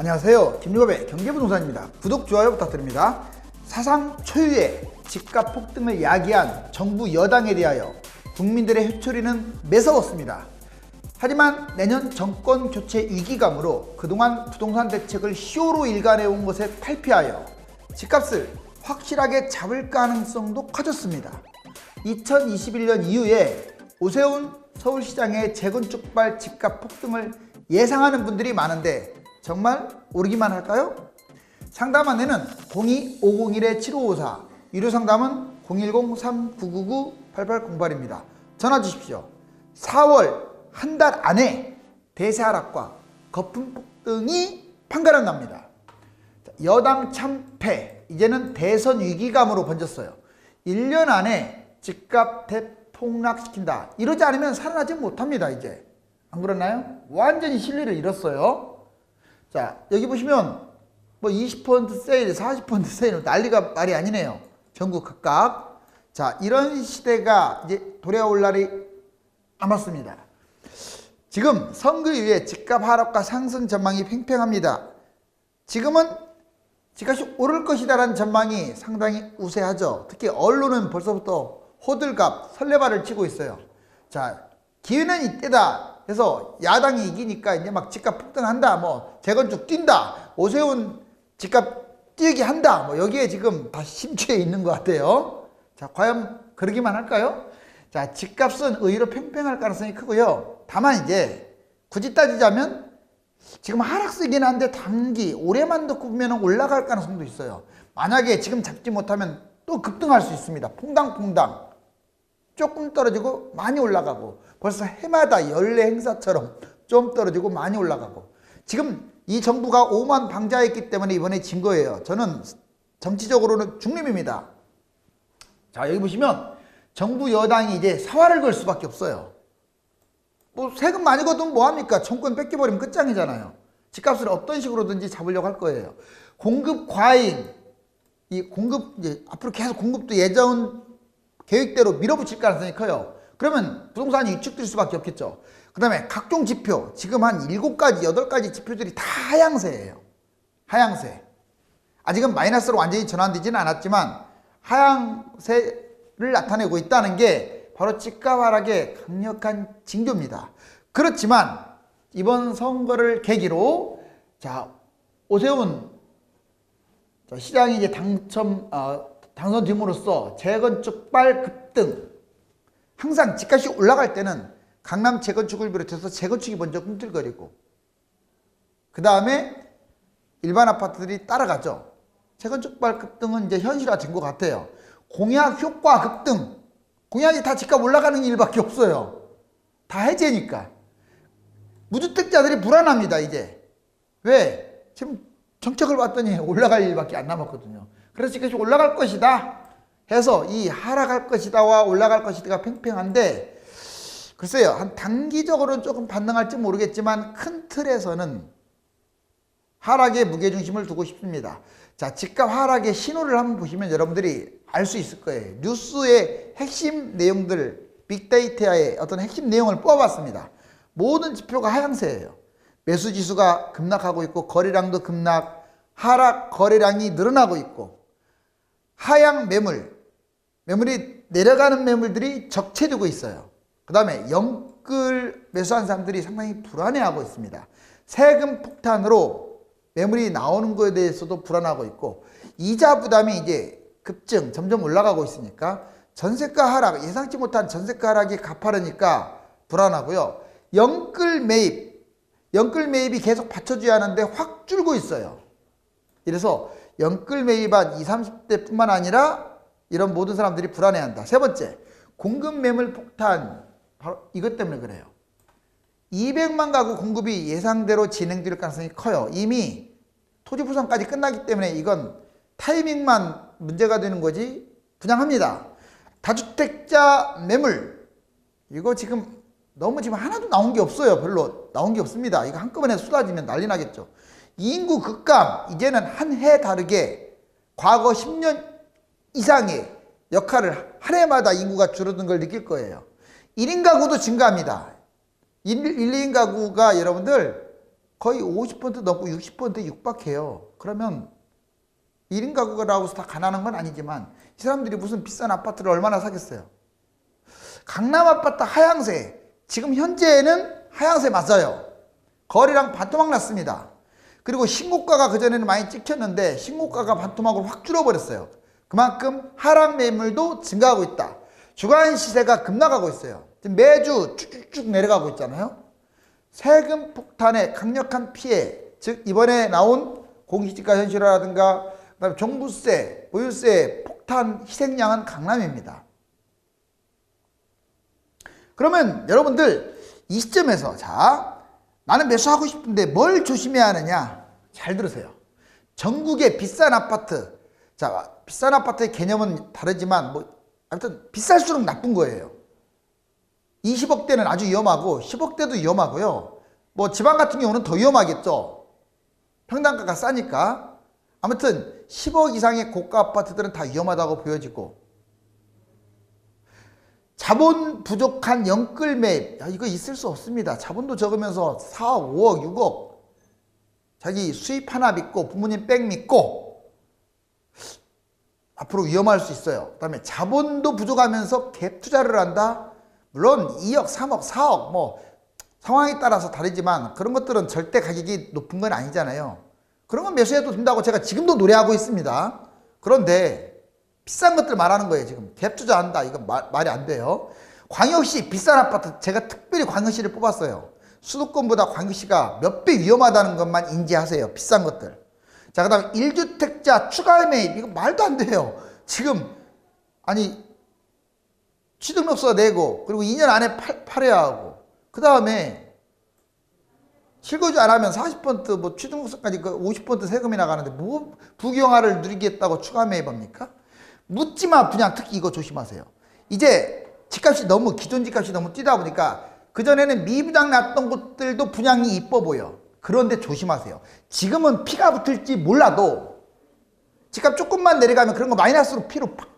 안녕하세요. 김유갑의 경제부동산입니다. 구독, 좋아요 부탁드립니다. 사상 초유의 집값 폭등을 야기한 정부 여당에 대하여 국민들의 회초리는 매서웠습니다. 하지만 내년 정권 교체 위기감으로 그동안 부동산 대책을 쇼로 일관해온 것에 탈피하여 집값을 확실하게 잡을 가능성도 커졌습니다. 2021년 이후에 오세훈 서울시장의 재건축발 집값 폭등을 예상하는 분들이 많은데 정말 오르기만 할까요? 상담 안내는 02-501-7554, 유료 상담은 010-3999-8808입니다. 전화 주십시오. 4월 한 달 안에 대세 하락과 거품 폭등이 판가름 납니다. 여당 참패, 이제는 대선 위기감으로 번졌어요. 1년 안에 집값 대폭락시킨다. 이러지 않으면 살아나지 못합니다. 이제 안 그러나요? 완전히 신뢰를 잃었어요. 자, 여기 보시면 뭐 20% 세일, 40% 세일, 난리가 말이 아니네요. 전국 각각. 자, 이런 시대가 이제 돌아올 날이 남았습니다. 지금 선거 이후에 집값 하락과 상승 전망이 팽팽합니다. 지금은 집값이 오를 것이다라는 전망이 상당히 우세하죠. 특히 언론은 벌써부터 호들갑, 설레발을 치고 있어요. 자, 기회는 이때다 해서 야당이 이기니까 이제 막 집값 폭등한다, 뭐 재건축 뛴다, 오세훈 집값 뛰기 한다, 뭐 여기에 지금 다 심취해 있는 것 같아요. 자, 과연 그러기만 할까요? 자, 집값은 의외로 팽팽할 가능성이 크고요. 다만 이제 굳이 따지자면 지금 하락세긴 한데 단기 올해만 놓고 보면 올라갈 가능성도 있어요. 만약에 지금 잡지 못하면 또 급등할 수 있습니다. 퐁당퐁당 조금 떨어지고 많이 올라가고, 벌써 해마다 연례 행사처럼 좀 떨어지고 많이 올라가고, 지금 이 정부가 오만 방자했기 때문에 이번에 진 거예요. 저는 정치적으로는 중립입니다. 자, 여기 보시면 정부 여당이 이제 사활을 걸 수밖에 없어요. 뭐 세금 많이 걷으면 뭐합니까? 정권 뺏겨버리면 끝장이잖아요. 집값을 어떤 식으로든지 잡으려고 할 거예요. 공급 과잉, 이 공급 이제 앞으로 계속 공급도 예전 계획대로 밀어붙일 가능성이 커요. 그러면 부동산이 위축될 수밖에 없겠죠. 그 다음에 각종 지표, 지금 한 7가지, 8가지 지표들이 다 하향세예요. 하향세. 아직은 마이너스로 완전히 전환되지는 않았지만 하향세를 나타내고 있다는 게 바로 집값 하락의 강력한 징조입니다. 그렇지만 이번 선거를 계기로 자, 오세훈 시장이 이제 당선됨으로써 재건축발 급등, 항상 집값이 올라갈 때는 강남 재건축을 비롯해서 재건축이 먼저 꿈틀거리고 그 다음에 일반 아파트들이 따라가죠. 재건축발 급등은 이제 현실화된 것 같아요. 공약 효과 급등, 공약이 다 집값 올라가는 일밖에 없어요. 다 해제니까. 무주택자들이 불안합니다. 이제 왜? 지금 정책을 봤더니 올라갈 일밖에 안 남았거든요. 그래서 집값이 올라갈 것이다 해서 이 하락할 것이다와 올라갈 것이다가 팽팽한데, 글쎄요, 한 단기적으로는 조금 반등할지 모르겠지만 큰 틀에서는 하락에 무게중심을 두고 싶습니다. 자, 집값 하락의 신호를 한번 보시면 여러분들이 알 수 있을 거예요. 뉴스의 핵심 내용들, 빅데이터의 어떤 핵심 내용을 뽑아봤습니다. 모든 지표가 하향세예요. 매수지수가 급락하고 있고, 거래량도 급락, 하락 거래량이 늘어나고 있고, 하향 매물이 내려가는 매물들이 적체되고 있어요. 그 다음에 영끌 매수한 사람들이 상당히 불안해하고 있습니다. 세금 폭탄으로 매물이 나오는 것에 대해서도 불안하고 있고, 이자 부담이 이제 급증, 점점 올라가고 있으니까 전세가 하락, 예상치 못한 전세가 하락이 가파르니까 불안하고요. 영끌 매입이 계속 받쳐줘야 하는데 확 줄고 있어요. 이래서 영끌 매입한 20, 30대 뿐만 아니라 이런 모든 사람들이 불안해한다. 세 번째, 공급 매물 폭탄, 바로 이것 때문에 그래요. 200만 가구 공급이 예상대로 진행될 가능성이 커요. 이미 토지 부산까지 끝나기 때문에 이건 타이밍만 문제가 되는 거지 분양합니다. 다주택자 매물, 이거 지금 너무 지금 하나도 나온 게 없어요. 별로 나온 게 없습니다. 이거 한꺼번에 쏟아지면 난리 나겠죠. 인구 급감, 이제는 한 해 다르게 과거 10년 이상의 역할을 한 해마다 인구가 줄어든 걸 느낄 거예요. 1인 가구도 증가합니다. 1, 2인 가구가 여러분들 거의 50% 넘고 60%에 육박해요. 그러면 1인 가구라고 해서 다 가난한 건 아니지만 이 사람들이 무슨 비싼 아파트를 얼마나 사겠어요. 강남 아파트 하향세, 지금 현재는 하향세 맞아요. 거래량 반토막 났습니다. 그리고 신고가가 그전에는 많이 찍혔는데 신고가가 반토막으로 확 줄어버렸어요. 그만큼 하락 매물도 증가하고 있다. 주간 시세가 급락하고 있어요. 지금 매주 쭉쭉쭉 내려가고 있잖아요. 세금 폭탄의 강력한 피해, 즉 이번에 나온 공시지가 현실화라든가 그다음에 종부세, 보유세 폭탄 희생양은 강남입니다. 그러면 여러분들 이 시점에서 자, 나는 매수하고 싶은데 뭘 조심해야 하느냐? 잘 들으세요. 전국의 비싼 아파트, 자, 비싼 아파트의 개념은 다르지만 뭐 아무튼 비쌀수록 나쁜 거예요. 20억대는 아주 위험하고 10억대도 위험하고요. 뭐 지방 같은 경우는 더 위험하겠죠. 평당가가 싸니까. 아무튼 10억 이상의 고가 아파트들은 다 위험하다고 보여지고, 자본 부족한 영끌 매입, 이거 있을 수 없습니다. 자본도 적으면서 4억, 5억, 6억 자기 수입 하나 믿고 부모님 백 믿고 앞으로 위험할 수 있어요. 그 다음에 자본도 부족하면서 갭 투자를 한다. 물론 2억, 3억, 4억 뭐 상황에 따라서 다르지만 그런 것들은 절대 가격이 높은 건 아니잖아요. 그런 건 매수해도 된다고 제가 지금도 노래하고 있습니다. 그런데 비싼 것들 말하는 거예요. 지금 갭 투자한다. 이건 말이 안 돼요. 광역시 비싼 아파트, 제가 특별히 광역시를 뽑았어요. 수도권보다 광역시가 몇 배 위험하다는 것만 인지하세요. 비싼 것들. 자, 그 다음에 1주택자 추가 매입, 이거 말도 안 돼요. 지금 아니 취득록서 내고 그리고 2년 안에 팔아야 하고, 그 다음에 실거주 안 하면 40% 취득록서까지 50% 세금이 나가는데 뭐 부경화를 누리겠다고 추가 매입합니까? 묻지마 분양, 특히 이거 조심하세요. 이제 집값이 너무, 기존 집값이 너무 뛰다 보니까 그전에는 미분양 났던 곳들도 분양이 이뻐 보여. 그런데 조심하세요. 지금은 피가 붙을지 몰라도 집값 조금만 내려가면 그런 거 마이너스로 피로 팍,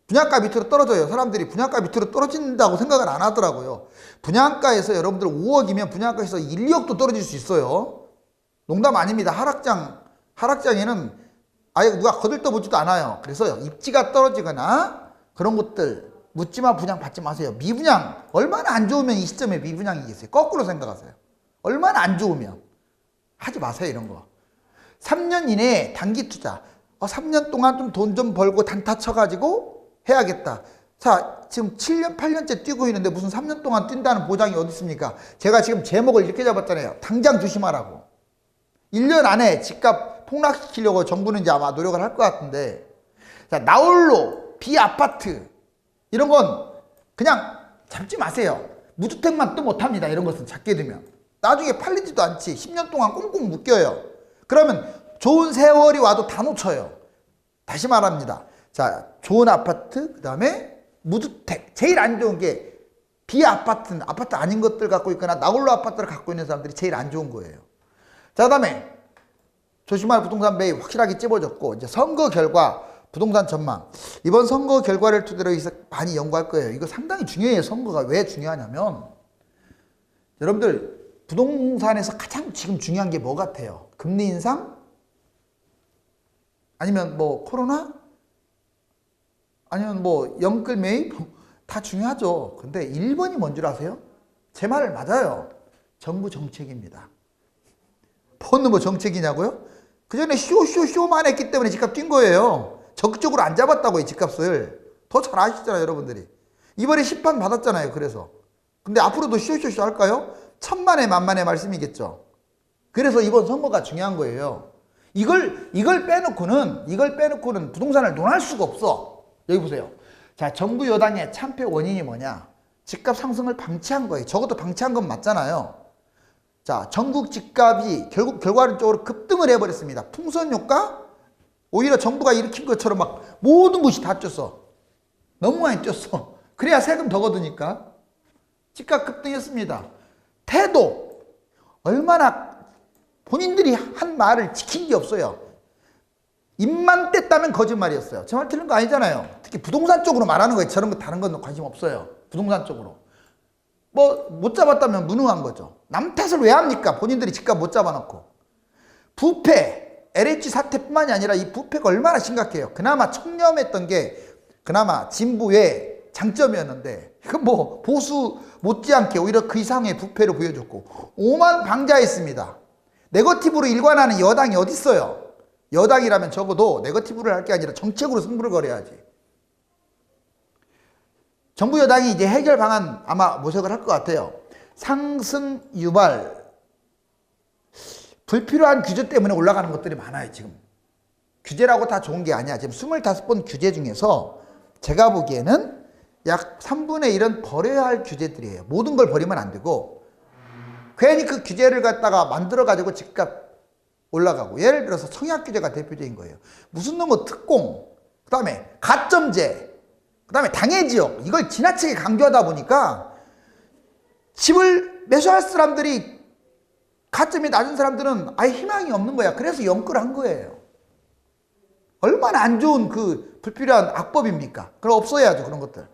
분양가 밑으로 떨어져요. 사람들이 분양가 밑으로 떨어진다고 생각을 안 하더라고요. 분양가에서 여러분들 5억이면 분양가에서 1, 2억도 떨어질 수 있어요. 농담 아닙니다. 하락장에는 아예 누가 거들떠보지도 않아요. 그래서 입지가 떨어지거나 그런 것들 묻지마 분양 받지 마세요. 미분양 얼마나 안 좋으면 이 시점에 미분양이겠어요. 거꾸로 생각하세요. 얼마나 안 좋으면 하지 마세요. 이런 거 3년 이내에 단기 투자, 3년 동안 좀 돈 좀 벌고 단타 쳐가지고 해야겠다. 자, 지금 7년 8년째 뛰고 있는데 무슨 3년 동안 뛴다는 보장이 어디 있습니까? 제가 지금 제목을 이렇게 잡았잖아요. 당장 조심하라고. 1년 안에 집값 폭락시키려고 정부는 이제 아마 노력을 할 것 같은데, 자, 나홀로 비아파트 이런 건 그냥 잡지 마세요. 무주택만 또 못합니다. 이런 것은 잡게 되면 나중에 팔리지도 않지. 10년 동안 꽁꽁 묶여요. 그러면 좋은 세월이 와도 다 놓쳐요. 다시 말합니다. 자, 좋은 아파트, 그 다음에 무주택. 제일 안 좋은 게 비아파트는 아파트 아닌 것들 갖고 있거나 나홀로 아파트를 갖고 있는 사람들이 제일 안 좋은 거예요. 자, 그 다음에 조심할 부동산 매입 확실하게 찝어졌고, 이제 선거 결과 부동산 전망. 이번 선거 결과를 토대로 많이 연구할 거예요. 이거 상당히 중요해요. 선거가 왜 중요하냐면, 여러분들 부동산에서 가장 지금 중요한 게 뭐 같아요? 금리 인상? 아니면 뭐 코로나? 아니면 뭐 영끌 매입? 다 중요하죠. 근데 1번이 뭔 줄 아세요? 제 말을 맞아요. 정부 정책입니다. 뭔 뭐 정책이냐고요? 그 전에 쇼만 했기 때문에 집값 뛴 거예요. 적극적으로 안 잡았다고요. 집값을. 더 잘 아시잖아요. 여러분들이. 이번에 심판 받았잖아요. 그래서. 근데 앞으로도 쇼 할까요? 천만의 만만의 말씀이겠죠. 그래서 이번 선거가 중요한 거예요. 이걸 빼놓고는 부동산을 논할 수가 없어. 여기 보세요. 자, 정부 여당의 참패 원인이 뭐냐? 집값 상승을 방치한 거예요. 적어도 방치한 건 맞잖아요. 자, 전국 집값이 결과론적으로 급등을 해버렸습니다. 풍선 효과? 오히려 정부가 일으킨 것처럼 막 모든 곳이 다 뛰었어. 너무 많이 뛰었어. 그래야 세금 더 거두니까. 집값 급등했습니다. 태도. 얼마나 본인들이 한 말을 지킨 게 없어요. 입만 뗐다면 거짓말이었어요. 제 말 틀린 거 아니잖아요. 특히 부동산 쪽으로 말하는 거예요. 저런 거 다른 건 관심 없어요. 부동산 쪽으로. 뭐 못 잡았다면 무능한 거죠. 남 탓을 왜 합니까? 본인들이 집값 못 잡아놓고. 부패, LH 사태뿐만이 아니라 이 부패가 얼마나 심각해요. 그나마 청렴했던 게 그나마 진보의 장점이었는데 이건 뭐 보수 못지않게 오히려 그 이상의 부패를 보여줬고 오만방자했습니다. 네거티브로 일관하는 여당이 어디 있어요? 여당이라면 적어도 네거티브를 할 게 아니라 정책으로 승부를 걸어야지. 정부 여당이 이제 해결 방안 아마 모색을 할 것 같아요. 상승 유발, 불필요한 규제 때문에 올라가는 것들이 많아요. 지금 규제라고 다 좋은 게 아니야. 지금 25번 규제 중에서 제가 보기에는 약 3분의 1은 버려야 할 규제들이에요. 모든 걸 버리면 안 되고 괜히 그 규제를 갖다가 만들어 가지고 집값 올라가고, 예를 들어서 청약 규제가 대표적인 거예요. 무슨 놈의 특공, 그 다음에 가점제, 그 다음에 당해지역, 이걸 지나치게 강조하다 보니까 집을 매수할 사람들이, 가점이 낮은 사람들은 아예 희망이 없는 거야. 그래서 연끌한 거예요. 얼마나 안 좋은 그 불필요한 악법입니까? 그럼 없어야죠, 그런 것들.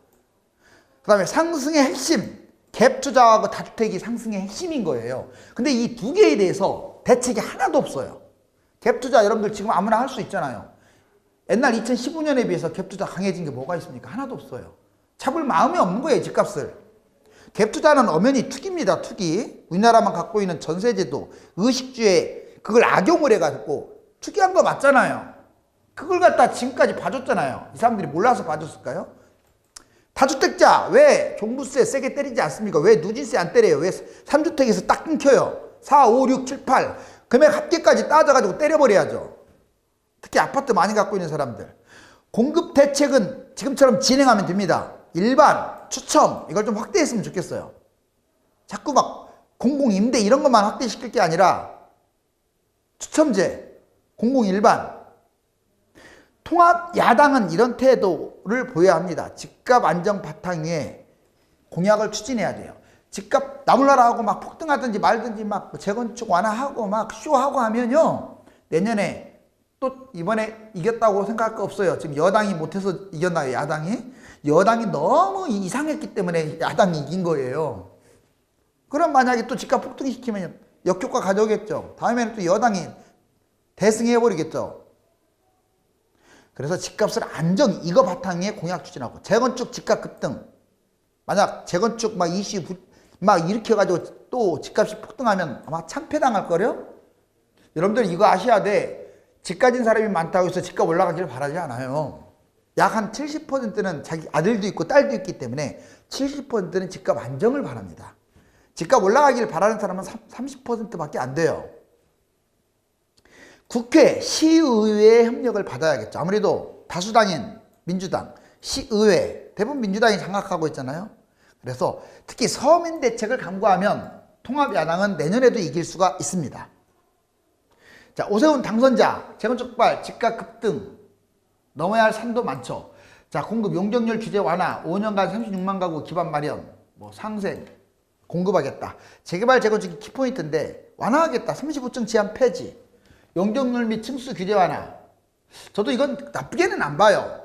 그 다음에 상승의 핵심, 갭 투자하고 다주택이 상승의 핵심인 거예요. 근데 이 두 개에 대해서 대책이 하나도 없어요. 갭 투자 여러분들 지금 아무나 할 수 있잖아요. 옛날 2015년에 비해서 갭 투자 강해진 게 뭐가 있습니까? 하나도 없어요. 잡을 마음이 없는 거예요, 집값을. 갭 투자는 엄연히 투기입니다, 투기. 우리나라만 갖고 있는 전세제도, 의식주에 그걸 악용을 해가지고 투기한 거 맞잖아요. 그걸 갖다 지금까지 봐줬잖아요. 이 사람들이 몰라서 봐줬을까요? 다주택자 왜 종부세 세게 때리지 않습니까? 왜 누진세 안 때려요? 왜 3주택에서 딱 끊겨요? 4, 5, 6, 7, 8 금액 합계까지 따져가지고 때려버려야죠. 특히 아파트 많이 갖고 있는 사람들. 공급 대책은 지금처럼 진행하면 됩니다. 일반, 추첨 이걸 좀 확대했으면 좋겠어요. 자꾸 막 공공임대 이런 것만 확대시킬 게 아니라 추첨제, 공공일반. 통합 야당은 이런 태도를 보여야 합니다. 집값 안정 바탕 위에 공약을 추진해야 돼요. 집값 나몰라라 하고 막 폭등하든지 말든지 막 재건축 완화하고 막 쇼하고 하면요, 내년에 또 이번에 이겼다고 생각할 거 없어요. 지금 여당이 못해서 이겼나요? 여당이 너무 이상했기 때문에 야당이 이긴 거예요. 그럼 만약에 또 집값 폭등시키면 역효과 가져오겠죠. 다음에는 또 여당이 대승해버리겠죠. 그래서 집값을 안정, 이거 바탕에 공약 추진하고, 재건축 집값 급등, 만약 재건축 막 이슈 막 일으켜가지고 또 집값이 폭등하면 아마 창폐당할 거요. 여러분들 이거 아셔야 돼. 집 가진 사람이 많다고 해서 집값 올라가기를 바라지 않아요. 약 한 70%는 자기 아들도 있고 딸도 있기 때문에 70%는 집값 안정을 바랍니다. 집값 올라가기를 바라는 사람은 30%밖에 안 돼요. 국회, 시의회의 협력을 받아야겠죠. 아무래도 다수당인 민주당, 시의회, 대부분 민주당이 장악하고 있잖아요. 그래서 특히 서민 대책을 강구하면 통합야당은 내년에도 이길 수가 있습니다. 자, 오세훈 당선자, 재건축발, 집값 급등, 넘어야 할 산도 많죠. 자, 공급 용적률 규제 완화, 5년간 36만 가구 기반 마련, 뭐 상생, 공급하겠다. 재개발 재건축이 키포인트인데 완화하겠다. 35층 제한 폐지, 용적률 및 층수 규제 완화. 저도 이건 나쁘게는 안 봐요.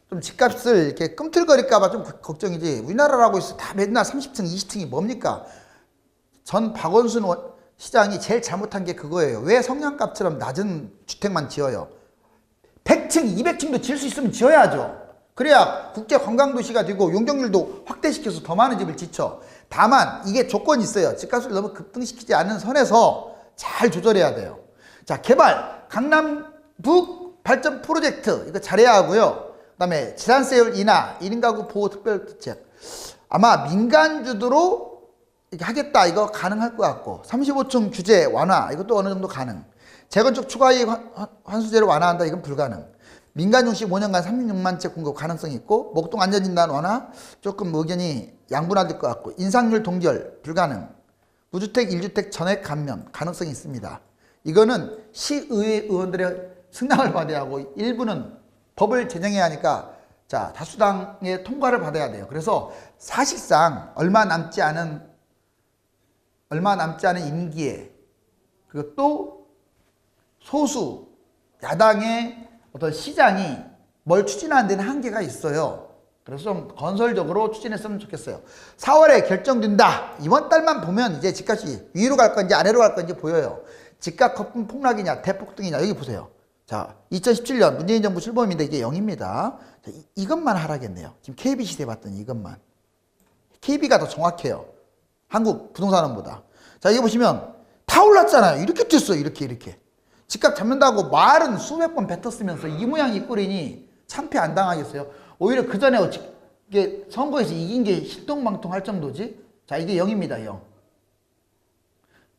좀 집값을 이렇게 꿈틀거릴까봐 좀 걱정이지. 우리나라라고 해서 다 맨날 30층, 20층이 뭡니까? 전 박원순 시장이 제일 잘못한 게 그거예요. 왜 성냥갑처럼 낮은 주택만 지어요? 100층, 200층도 지을 수 있으면 지어야죠. 그래야 국제 관광도시가 되고 용적률도 확대시켜서 더 많은 집을 짓죠. 다만 이게 조건이 있어요. 집값을 너무 급등시키지 않는 선에서 잘 조절해야 돼요. 자, 개발, 강남북 발전 프로젝트 이거 잘해야 하고요. 그 다음에 재산세율 인하, 1인 가구 보호 특별대책. 아마 민간 주도로 이렇게 하겠다, 이거 가능할 것 같고, 35층 규제 완화, 이것도 어느 정도 가능. 재건축 추가이익 환수제를 완화한다, 이건 불가능. 민간 중심 5년간 36만 채 공급 가능성이 있고, 목동 안전진단 완화, 조금 의견이 양분화될 것 같고, 인상률 동결 불가능. 무주택 1주택 전액 감면 가능성이 있습니다. 이거는 시의회 의원들의 승낙을 받아야 하고, 일부는 법을 제정해야 하니까, 자, 다수당의 통과를 받아야 돼요. 그래서 사실상 얼마 남지 않은 임기에, 그리고 또 소수 야당의 어떤 시장이 뭘 추진하는 데는 한계가 있어요. 그래서 좀 건설적으로 추진했으면 좋겠어요. 4월에 결정된다. 이번 달만 보면 이제 집값이 위로 갈 건지 아래로 갈 건지 보여요. 집값 거품 폭락이냐 대폭등이냐 여기 보세요. 자, 2017년 문재인 정부 출범인데 이게 0입니다. 자, 이것만 하라겠네요. 지금 KB 시대 봤더니 이것만. KB가 더 정확해요. 한국 부동산원보다. 자, 이거 보시면 다 올랐잖아요. 이렇게 뛰었어요. 이렇게. 집값 잡는다고 말은 수백 번 뱉었으면서 이 모양 이 꼴이니 참패 안 당하겠어요. 오히려 그 전에 이게 선거에서 이긴 게 신통방통 할 정도지. 자, 이게 0입니다. 0.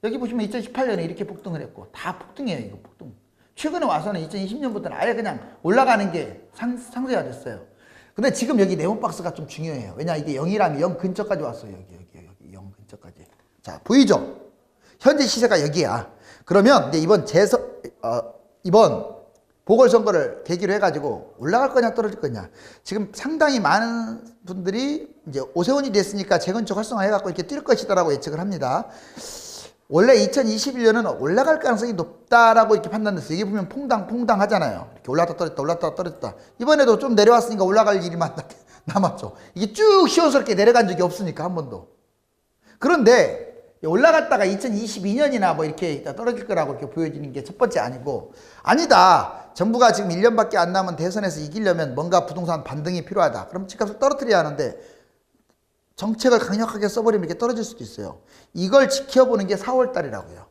여기 보시면 2018년에 이렇게 폭등을 했고 다 폭등이에요. 이거 폭등. 최근에 와서는 2020년부터는 아예 그냥 올라가는 게 상세가 됐어요. 근데 지금 여기 네모박스가 좀 중요해요. 왜냐 이게 0이라면 0 근처까지 왔어요. 여기 0 근처까지. 자, 보이죠? 현재 시세가 여기야. 그러면 이제 이번 보궐선거를 계기로 해가지고 올라갈 거냐 떨어질 거냐. 지금 상당히 많은 분들이 이제 오세훈이 됐으니까 재건축 활성화해갖고 이렇게 뛸 것이다라고 예측을 합니다. 원래 2021년은 올라갈 가능성이 높다라고 이렇게 판단됐어요. 이게 보면 퐁당 하잖아요. 이렇게 올랐다 떨어졌다. 이번에도 좀 내려왔으니까 올라갈 일이만 남았죠. 이게 쭉 시원스럽게 내려간 적이 없으니까 한 번도. 그런데 올라갔다가 2022년이나 뭐 이렇게 떨어질 거라고 이렇게 보여지는 게 첫 번째 아니고, 아니다. 정부가 지금 1년밖에 안 남은 대선에서 이기려면 뭔가 부동산 반등이 필요하다. 그럼 집값을 떨어뜨려야 하는데 정책을 강력하게 써버리면 이렇게 떨어질 수도 있어요. 이걸 지켜보는 게 4월 달이라고요.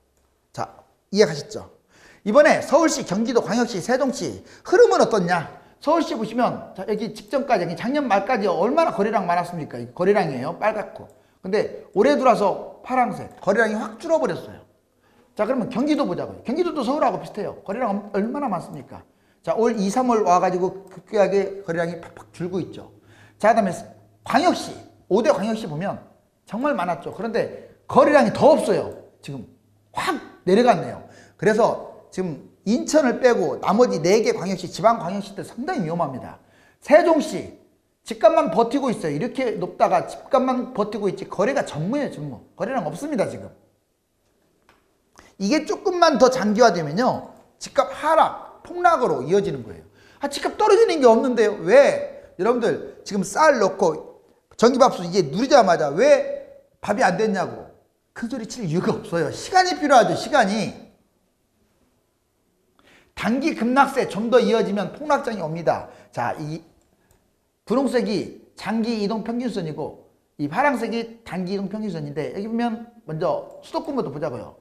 자, 이해가셨죠? 이번에 서울시, 경기도, 광역시, 세종시 흐름은 어떻냐? 서울시 보시면 자, 여기 직전까지 작년 말까지 얼마나 거래량 많았습니까? 거래량이에요. 빨갛고. 근데 올해 들어와서 파란색. 거래량이 확 줄어버렸어요. 자, 그러면 경기도 보자고요. 경기도도 서울하고 비슷해요. 거래량 얼마나 많습니까? 자, 올 2, 3월 와가지고 급격하게 거래량이 팍팍 줄고 있죠. 자, 그 다음에 광역시. 5대 광역시 보면 정말 많았죠. 그런데 거래량이 더 없어요. 지금 확 내려갔네요. 그래서 지금 인천을 빼고 나머지 4개 광역시, 지방 광역시들 상당히 위험합니다. 세종시 집값만 버티고 있어요. 이렇게 높다가 집값만 버티고 있지 거래가 전무예요. 전무. 거래량 없습니다. 지금. 이게 조금만 더 장기화되면요. 집값 하락, 폭락으로 이어지는 거예요. 아, 집값 떨어지는 게 없는데요. 왜? 여러분들 지금 쌀 넣고 전기밥솥 이게 누리자마자 왜 밥이 안 됐냐고 큰 소리 칠 이유가 없어요. 시간이 필요하죠. 시간이. 단기 급락세 좀 더 이어지면 폭락장이 옵니다. 자, 이 분홍색이 장기 이동 평균선이고 이 파란색이 단기 이동 평균선인데, 여기 보면 먼저 수도권부터 보자고요.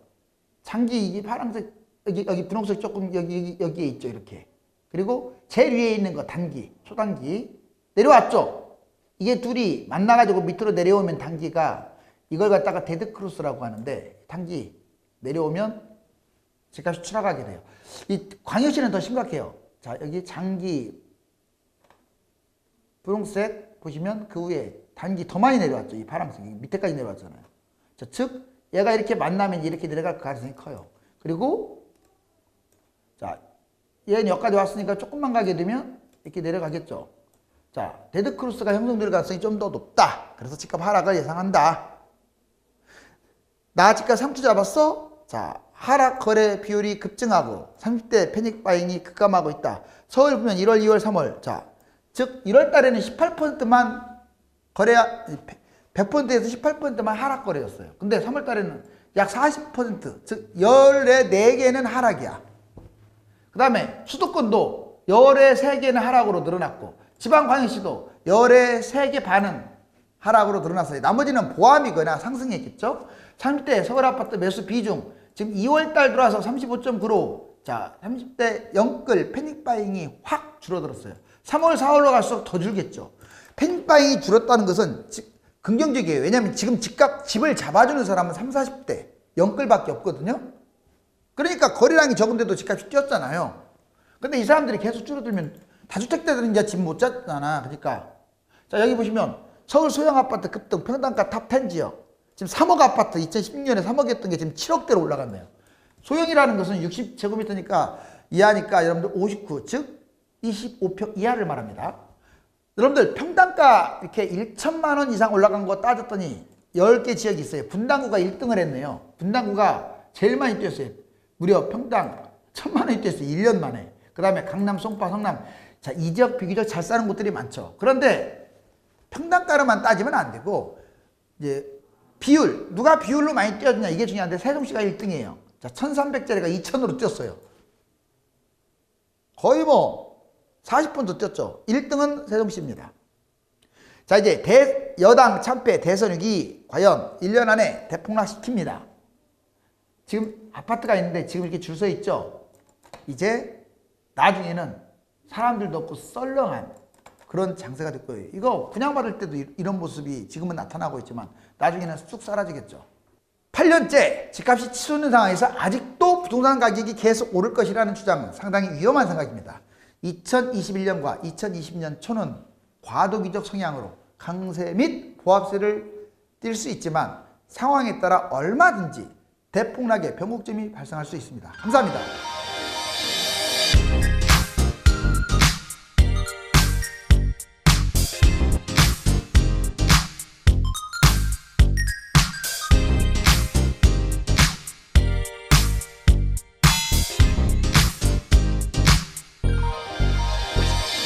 장기 이 파란색 여기 분홍색 조금 여기에 있죠. 이렇게. 그리고 제일 위에 있는 거 단기, 초단기 내려왔죠. 이게 둘이 만나가지고 밑으로 내려오면 단기가 이걸 갖다가 데드크로스라고 하는데, 단기 내려오면 집값이 추락하게 돼요. 이 광역시는 더 심각해요. 자, 여기 장기 분홍색 보시면 그 위에 단기 더 많이 내려왔죠. 이 파란색이 밑에까지 내려왔잖아요. 자, 즉 얘가 이렇게 만나면 이렇게 내려갈 가능성이 커요. 그리고 자, 얘는 여기까지 왔으니까 조금만 가게 되면 이렇게 내려가겠죠. 자, 데드크로스가 형성될 가능성이 좀 더 높다. 그래서 집값 하락을 예상한다. 나 집값 3주 잡았어? 자, 하락 거래 비율이 급증하고 30대 패닉 바잉이 급감하고 있다. 서울 보면 1월, 2월, 3월. 자, 즉 1월 달에는 18%만 거래 100%에서 18%만 하락 거래였어요. 근데 3월 달에는 약 40%, 즉 열의 4개는 하락이야. 그 다음에 수도권도 열의 3개는 하락으로 늘어났고, 지방광역시도 열의 3개 반은 하락으로 늘어났어요. 나머지는 보합이거나 상승했겠죠. 30대 서울 아파트 매수 비중 지금 2월달 들어와서 35.9로 자 30대 영끌 패닉바잉이 확 줄어들었어요. 3월 4월로 갈수록 더 줄겠죠. 패닉바잉이 줄었다는 것은 긍정적이에요. 왜냐하면 지금 집을 잡아주는 사람은 30, 40대 영끌밖에 없거든요. 그러니까 거래량이 적은데도 집값이 뛰었잖아요. 근데 이 사람들이 계속 줄어들면 다주택자들은 이제 집 못 잡잖아. 그러니까 자, 여기 보시면 서울 소형 아파트 급등 평당가 탑10 지역 지금 3억 아파트 2016년에 3억이었던 게 지금 7억대로 올라갔네요. 소형이라는 것은 60제곱미터니까 이하니까 여러분들 59, 즉 25평 이하를 말합니다. 여러분들 평당가 이렇게 1천만 원 이상 올라간 거 따졌더니 10개 지역이 있어요. 분당구가 1등을 했네요. 분당구가 제일 많이 뛰었어요. 무려 평당 1,000만 원이 뛰었어요. 1년 만에. 그 다음에 강남, 송파, 성남. 자, 이 지역 비교적 잘 사는 곳들이 많죠. 그런데 평당가로만 따지면 안 되고 이제 비율, 누가 비율로 많이 뛰었냐 이게 중요한데 세종시가 1등이에요. 자, 1300짜리가 2000으로 뛰었어요. 거의 뭐 40분 더 뛰었죠. 1등은 세종시입니다. 자, 이제 여당 참패 대선 위기 과연 1년 안에 대폭락시킵니다. 지금 아파트가 있는데 지금 이렇게 줄 서 있죠. 이제 나중에는 사람들도 없고 썰렁한 그런 장세가 될 거예요. 이거 분양받을 때도 이런 모습이 지금은 나타나고 있지만 나중에는 쑥 사라지겠죠. 8년째 집값이 치솟는 상황에서 아직도 부동산 가격이 계속 오를 것이라는 주장은 상당히 위험한 생각입니다. 2021년과 2020년 초는 과도기적 성향으로 강세 및 보합세를 띌 수 있지만 상황에 따라 얼마든지 대폭락의 변곡점이 발생할 수 있습니다. 감사합니다.